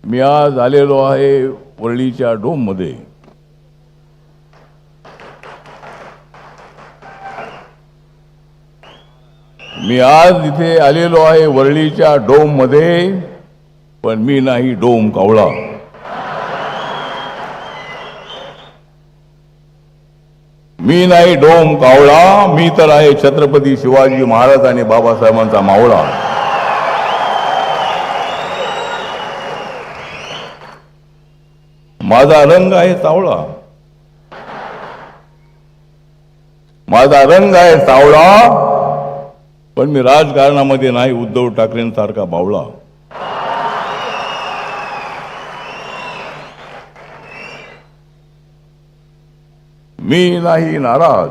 मी आज आलेलो आहे वरळीच्या डोममध्ये. मी आज इथे आलेलो आहे वरळीच्या डोममध्ये, पण मी नाही डोम कावळा. मी नाही डोम कावळा, मी तर आहे छत्रपती शिवाजी महाराज आणि बाबासाहेबांचा मावळा. माझा रंग आहे सावळा, माझा रंग आहे सावळा, पण मी राजकारणामध्ये नाही उद्धव ठाकरेंसारखा बावळा. मी नाही नाराज.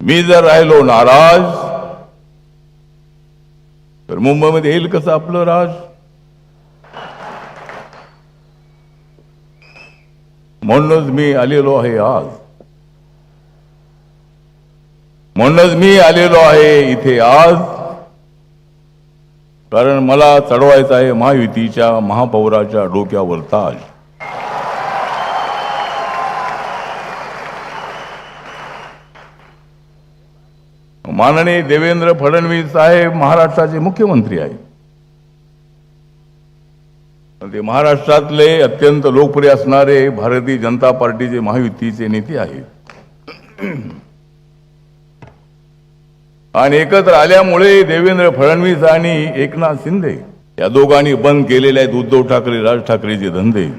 मी जर राहिलो नाराज तर मुंबईमध्ये येईल कसं आपलं राज. म्हणूनच मी आलेलो आहे आज. म्हणूनच मी आलेलो आहे इथे आज, कारण मला चढवायचं आहे महायुतीच्या महापौराच्या डोक्यावर ताज. माननीय देवेंद्र फडणवीस साहेब महाराष्ट्राचे मुख्यमंत्री आहेत. ते महाराष्ट्रातले अत्यंत लोकप्रिय असणारे भारतीय जनता पार्टीचे महायुतीचे नेते आहेत. आणि एकत्र आल्यामुळे देवेंद्र फडणवीस आणि एकनाथ शिंदे या दोघांनी बंद केलेले आहेत उद्धव ठाकरे राज ठाकरेचे धंदे.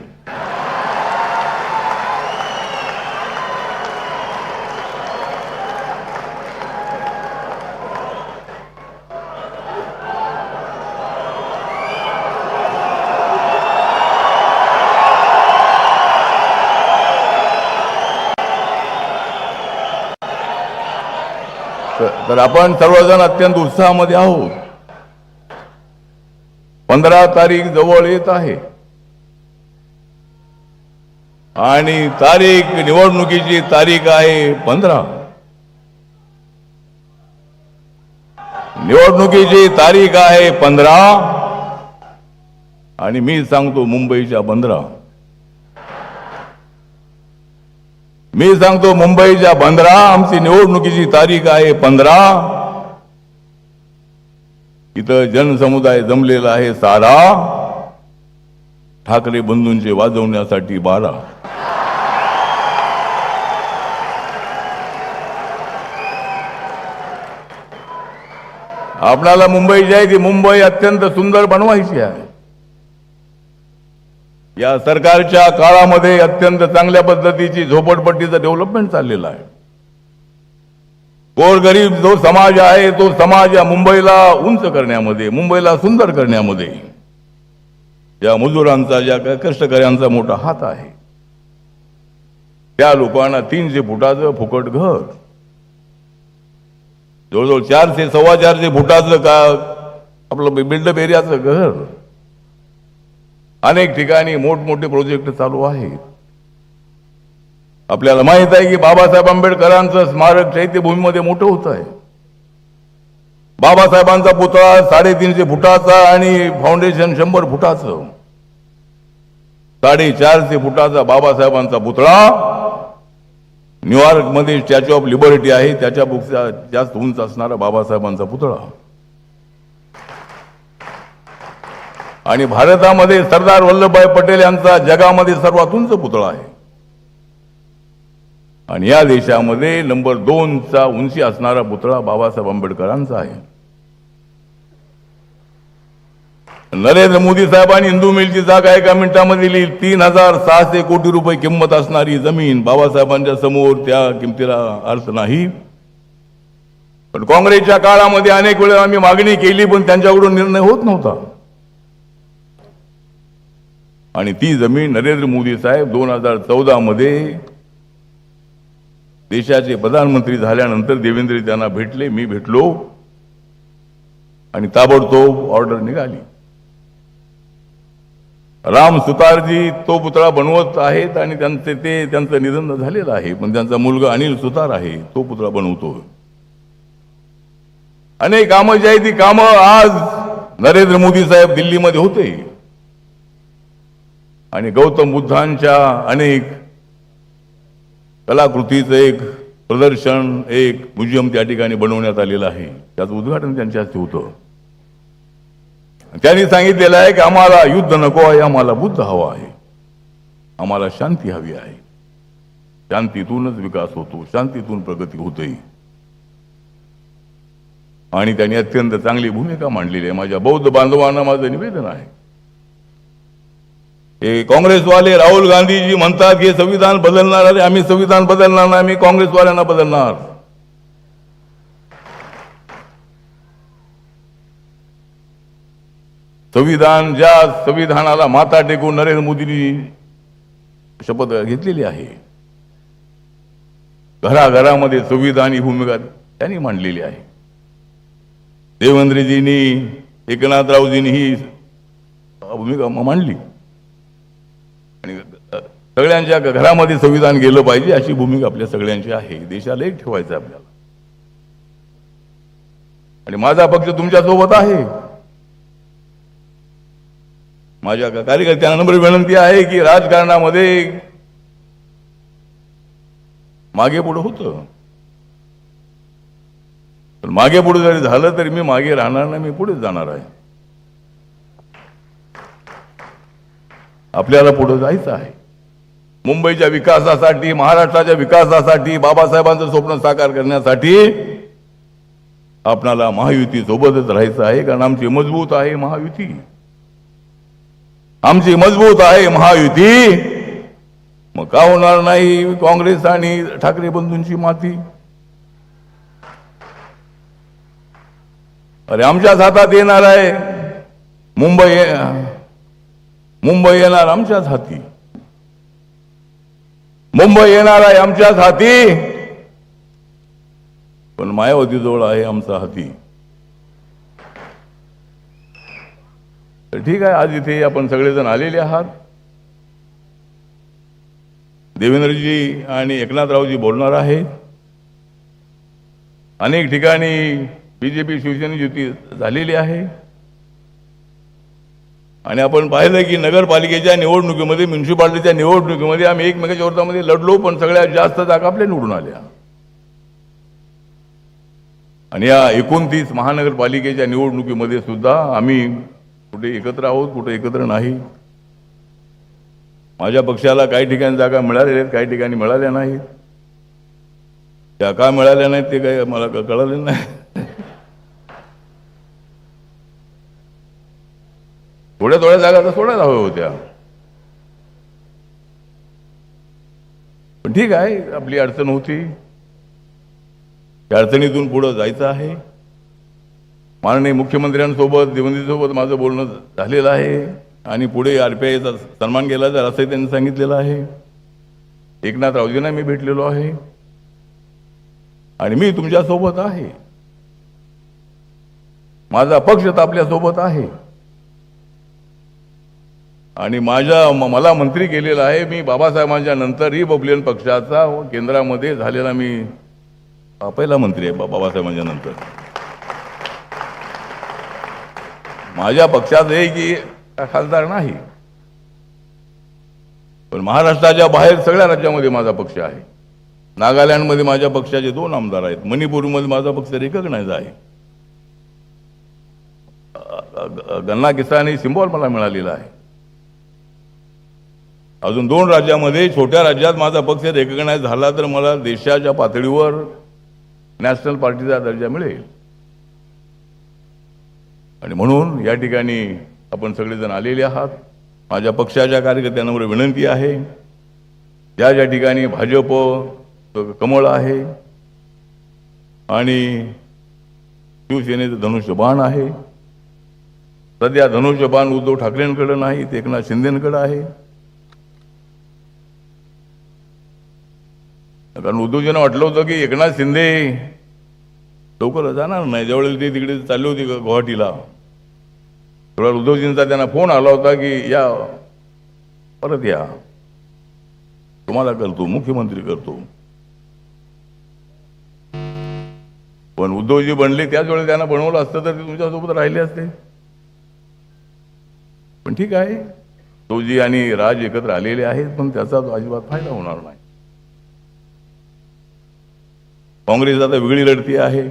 तर आपण सर्वजण अत्यंत उत्साहामध्ये आहोत. 15 तारीख जवळ येत आहे आणि निवडणुकीची तारीख आहे 15. निवडणुकीची तारीख आहे 15 आणि मी सांगतो मुंबईच्या 15. मी सांगतो मुंबईच्या 15. आमची निवडणुकीची तारीख आहे 15. इथं जनसमुदाय जमलेला आहे सारा, ठाकरे बंधूंचे वाजवण्यासाठी 12. आपल्याला मुंबई जी आहे ती मुंबई अत्यंत सुंदर बनवायची आहे. या सरकारच्या काळामध्ये अत्यंत चांगल्या पद्धतीची झोपडपट्टीचं डेव्हलपमेंट चाललेलं आहे. गोरगरीब जो समाज आहे तो समाज या मुंबईला उंच करण्यामध्ये, मुंबईला सुंदर करण्यामध्ये या मजुरांचा, ज्या कष्टकऱ्यांचा मोठा हात आहे. त्या लोकांना 300 फुटाचं फुकट घर, जवळजवळ 400 सव्वा 400 फुटाचं का आपलं बिल्डअप एरियाचं घर. अनेक ठिकाणी मोठमोठे प्रोजेक्ट चालू आहेत. आपल्याला माहित आहे की बाबासाहेब आंबेडकरांचं स्मारक चैत्यभूमीमध्ये मोठं होत आहे. बाबासाहेबांचा पुतळा 350 फुटाचा आणि फाउंडेशन 100 फुटाचं. 450 फुटाचा बाबासाहेबांचा पुतळा न्यूयॉर्क मध्ये स्टॅच्यू ऑफ लिबर्टी आहे, त्याच्यापेक्षा जास्त उंच असणारा बाबासाहेबांचा पुतळा. आणि भारतामध्ये सरदार वल्लभभाई पटेल यांचा जगामध्ये सर्वात उंच पुतळा आहे. आणि या देशामध्ये नंबर 2चा उंची असणारा पुतळा बाबासाहेब आंबेडकरांचा आहे. नरेंद्र मोदी साहेबांनी इंदू मिलची जागा एका मिनिटामध्ये दिली. 3600 कोटी रुपये किंमत असणारी जमीन बाबासाहेबांच्या समोर, त्या किमतीला अर्थ नाही. पण काँग्रेसच्या काळामध्ये अनेक वेळा आम्ही मागणी केली, पण त्यांच्याकडून निर्णय होत नव्हता. आणि ती जमीन नरेंद्र मोदी साहेब 2014 मध्ये देशाचे प्रधानमंत्री झाल्यानंतर देवेंद्र त्यांना भेटले, मी भेटलो आणि ताबडतोब ऑर्डर निघाली. राम सुतारजी तो पुतळा बनवत आहेत आणि त्यांचं निधन झालेलं आहे, पण त्यांचा मुलगा अनिल सुतार आहे, तो पुतळा बनवतो. अनेक कामं जी आहे ती कामं आज नरेंद्र मोदी साहेब दिल्लीमध्ये होते आणि गौतम बुद्धांच्या अनेक कलाकृतीचं एक प्रदर्शन, एक म्युझियम त्या ठिकाणी बनवण्यात आलेलं आहे. त्याचं उद्घाटन त्यांच्या हस्ते होतं. त्यांनी सांगितलेलं आहे की आम्हाला युद्ध नको आहे, आम्हाला बुद्ध हवा आहे, आम्हाला शांती हवी आहे. शांतीतूनच विकास होतो, शांतीतून प्रगती होते. आणि त्यांनी अत्यंत चांगली भूमिका मांडलेली आहे. माझ्या बौद्ध बांधवांना माझं निवेदन आहे, हे काँग्रेसवाले राहुल गांधीजी म्हणतात की संविधान बदलणार आहे, आम्ही संविधान बदलणार नाही, आम्ही काँग्रेसवाल्यांना बदलणार. संविधान, ज्या संविधानाला माथा टेकून नरेंद्र मोदींनी शपथ घेतलेली आहे, घराघरामध्ये संविधान ही भूमिका त्यांनी मांडलेली आहे. देवेंद्रजींनी, एकनाथरावजींनी ही भूमिका मांडली आणि सगळ्यांच्या घरामध्ये संविधान गेलं पाहिजे अशी भूमिका आपल्या सगळ्यांची आहे. देशाला एक ठेवायचं आपल्याला. आणि माझा पक्ष तुमच्या सोबत आहे. माझ्या कार्यकर्त्यांना नम्र विनंती आहे की राजकारणामध्ये मागे पुढे होतं, पण मागे पुढे जरी झालं तरी मी मागे राहणार नाही, मी पुढे जाणार आहे. आपल्याला पुढे जायचं आहे. मुंबईच्या विकासासाठी, महाराष्ट्राच्या विकासासाठी, बाबासाहेबांचं स्वप्न साकार करण्यासाठी आपणाला महायुती सोबतच राहायचं आहे. कारण आमची मजबूत आहे महायुती, आमची मजबूत आहे महायुती. मग का होणार नाही काँग्रेस आणि ठाकरे बंधूंची माती? अरे आमच्याच हातात येणार आहे मुंबई येणार आमच्याच हाती, मुंबई येणार आहे आमच्याच हाती, पण मायावती जवळ आहे आमचा हाती. तर ठीक आहे, आज इथे आपण सगळेजण आलेले आहात. देवेंद्रजी आणि एकनाथरावजी बोलणार आहेत. अनेक ठिकाणी बीजेपी शिवसेना युती झालेली आहे आणि आपण पाहिलं की नगरपालिकेच्या निवडणुकीमध्ये, म्युन्सिपालिटीच्या निवडणुकीमध्ये आम्ही एकमेकाच्या विरोधामध्ये लढलो, पण सगळ्यात जास्त जागा आपल्या निवडून आल्या. आणि या 29 महानगरपालिकेच्या निवडणुकीमध्ये सुद्धा आम्ही कुठे एकत्र आहोत, कुठे एकत्र नाही. माझ्या पक्षाला काही ठिकाणी जागा मिळालेल्या आहेत, काही ठिकाणी मिळाल्या नाहीत. त्या का मिळाल्या नाहीत ते काही मला कळलं नाही. थोड्या थोड्या जागा तर सोडायला हव्या होत्या, पण ठीक आहे, आपली अडचण होती. त्या अडचणीतून पुढे जायचं आहे. माननीय मुख्यमंत्र्यांसोबत, देवेंद्रजींसोबत माझं बोलणं झालेलं आहे आणि पुढे RPIचा सन्मान केला जाईल असंही त्यांनी सांगितलेलं आहे. एकनाथरावजींना मी भेटलेलो आहे आणि मी तुमच्या सोबत आहे. माझा पक्ष तर आपल्या सोबत आहे आणि मला मंत्री केलेला आहे. मी बाबासाहेबांच्या नंतर रिपब्लिकन पक्षाचा केंद्रामध्ये झालेला मी पहिला मंत्री आहे बाबासाहेबांच्या नंतर. माझ्या पक्षात आहे की खासदार नाही, पण महाराष्ट्राच्या बाहेर सगळ्या राज्यामध्ये माझा पक्ष आहे. नागालँडमध्ये माझ्या पक्षाचे 2 आमदार आहेत, मणिपूरमध्ये माझा पक्ष रिकॉग्नाइज आहे, गन्ना किसानी सिम्बॉल मला मिळालेला आहे. अजून 2 राज्यामध्ये, छोट्या राज्यात माझा पक्ष रिकॉग्नाइज झाला तर मला देशाच्या पातळीवर नॅशनल पार्टीचा दर्जा मिळेल. आणि म्हणून या ठिकाणी आपण सगळेजण आलेले आहात. माझ्या पक्षाच्या कार्यकर्त्यांना विनंती आहे, ज्या ज्या ठिकाणी भाजप कमळ आहे आणि शिवसेनेचं धनुष्यबाण आहे, सध्या धनुष्यबाण उद्धव ठाकरेंकडे नाही, ते एकनाथ शिंदेकडे आहे. कारण उद्धवजींना वाटलं होतं की एकनाथ शिंदे लवकर जाणार नाही, ज्यावेळेला ते तिकडे चालले होते गुवाहाटीला, तेवढा उद्धवजींचा त्यांना फोन आला होता की या परत या, तुम्हाला करतो, मुख्यमंत्री करतो. पण उद्धवजी बनले त्याच वेळेला त्यांना बनवलं असतं तर ते तुमच्यासोबत राहिले असते. पण ठीक आहे, तोजी आणि राज एकत्र आलेले आहेत, पण त्याचा अजिबात फायदा होणार नाही. काँग्रेस आता वेगळी लढती आहे.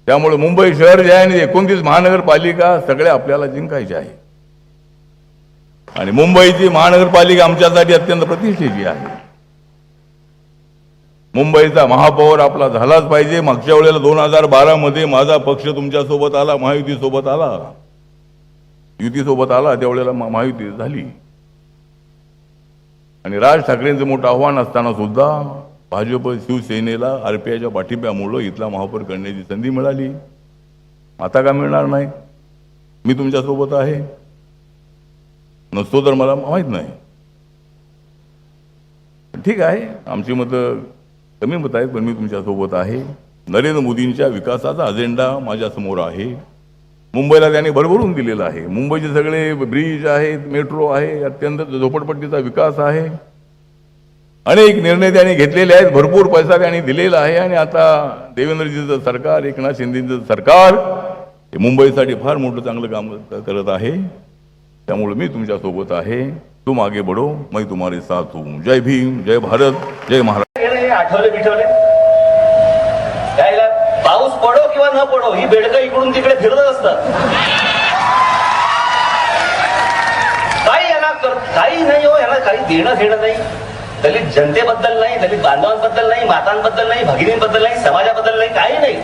त्यामुळे मुंबई शहर जे आहे आणि 29 महानगरपालिका सगळ्या आपल्याला जिंकायच्या आहे. आणि मुंबईची महानगरपालिका आमच्यासाठी अत्यंत प्रतिष्ठेची आहे. मुंबईचा महापौर आपला झालाच पाहिजे. मागच्या वेळेला 2012 मध्ये माझा पक्ष तुमच्या सोबत आला, महायुती सोबत आला, युती सोबत आला, त्यावेळेला महायुती झाली. आणि राज ठाकरेंचं मोठं आव्हान असताना सुद्धा भाजप शिवसेनेला आरपीआयच्या पाठिंब्यामुळे इथला महापौर करण्याची संधी मिळाली. आता का मिळणार नाही? मी तुमच्या सोबत आहे, नसतो तर मला माहित नाही. ठीक आहे, आमची मतं कमी मत आहेत, पण मी तुमच्या सोबत आहे. नरेंद्र मोदींच्या विकासाचा अजेंडा माझ्या समोर आहे. मुंबईला त्यांनी भरभरून दिलेला आहे. मुंबईचे सगळे ब्रिज आहेत, मेट्रो आहे, अत्यंत झोपडपट्टीचा विकास आहे. अनेक निर्णय त्यांनी घेतलेले आहेत, भरपूर पैसा त्यांनी दिलेला आहे. आणि आता देवेंद्रजीचं सरकार, एकनाथ शिंदेचं सरकार हे मुंबईसाठी फार मोठं चांगलं काम करत आहे. त्यामुळे मी तुमच्या सोबत आहे. तुम आगे बढ़ो, मैं तुम्हारे साथ हूं. जय भीम, जय भारत, जय महाराष्ट्र. आठवले बिठवले यायला पाऊस पडो किंवा न पडो ही बेडकं इकडून तिकडे फिरत असतात. काही यांना काही नाही हो, यांना काही देणं घेणं नाही. दलित जनतेबद्दल नाही, दलित बांधवांबद्दल नाही, मातांबद्दल नाही, भगिनींबद्दल नाही, समाजाबद्दल नाही, काही नाही.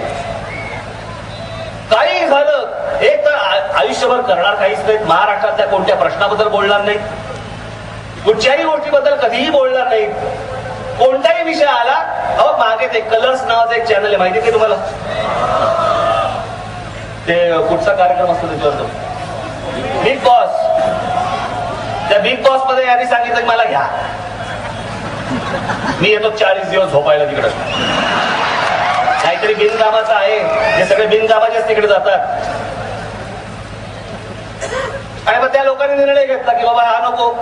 काही झालं एक तर आयुष्यभर करणार काहीच नाहीत. महाराष्ट्रातल्या कोणत्या प्रश्नाबद्दल बोलणार नाहीत, कुठच्याही गोष्टीबद्दल कधीही बोलणार नाहीत. कोणताही विषय आला, अहो मागे ते कलर्स नावाचं एक चॅनल आहे, माहिती आहे तुम्हाला? ते कुठचा कार्यक्रम असतो त्याच्यावर, बिग बॉस. त्या बिग बॉस मध्ये यांनी सांगितलं की मला घ्या, मी येतो 40 दिवस झोपायला तिकडे. काहीतरी बिनकामाचं आहे, हे सगळे बिनकामाचेच तिकडे जातात. आणि मग त्या लोकांनी निर्णय घेतला की बाबा हा नको.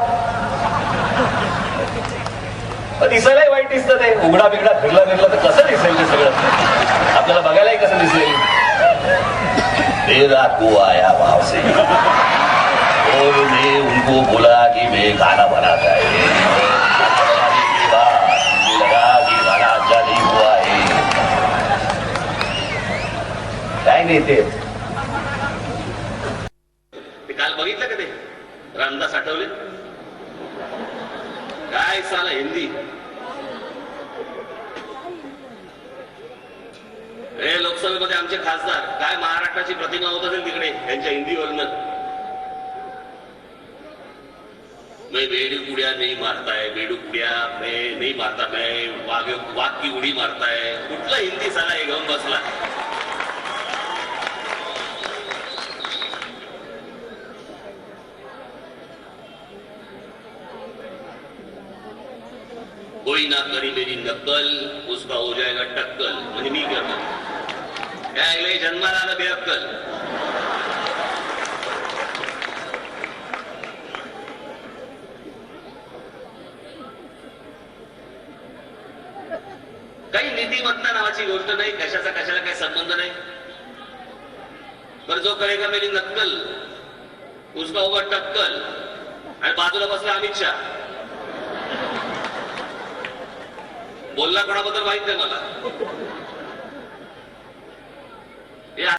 दिसायलाही वाईट दिसतं ते, उघडा बिघडा फिरला तर कसं दिसेल ते सगळं, आपल्याला बघायलाही कसं दिसेल. रात को आया भाव से और ने उनको बोला कि मैं गाना बनाता है, लगा कि गाना अच्छा नहीं हुआ है. काय नाही ते काल बघितलं का ते रामदास आठवले काय साला हिंदी. लोकसभेमध्ये आमचे खासदार काय महाराष्ट्राची प्रतिमा होत असेल तिकडे त्यांच्या हिंदीवरनं. मैं बेडू कुड़िया नहीं मारता है, बेडू कुड़िया मैं नहीं मारता, मैं वाघ की उडी मारता है. कुठला हिंदी साला हे घेऊन बसला. कोई ना करी मेरी नक्कल, उसका हो जाएगा टक्कल. म्हणजे मी करतो काय जन्माला आलं बेअक्कल. काही नीतिमत्ता नावाची गोष्ट नाही, कशाचा कशाला काही संबंध नाही. पर जो करेगा मेरी नक्कल उसका होगा टक्कल. आणि बाजूला बसला अमित शहा, बोलला कोणाबद्दल माहित नाही मला.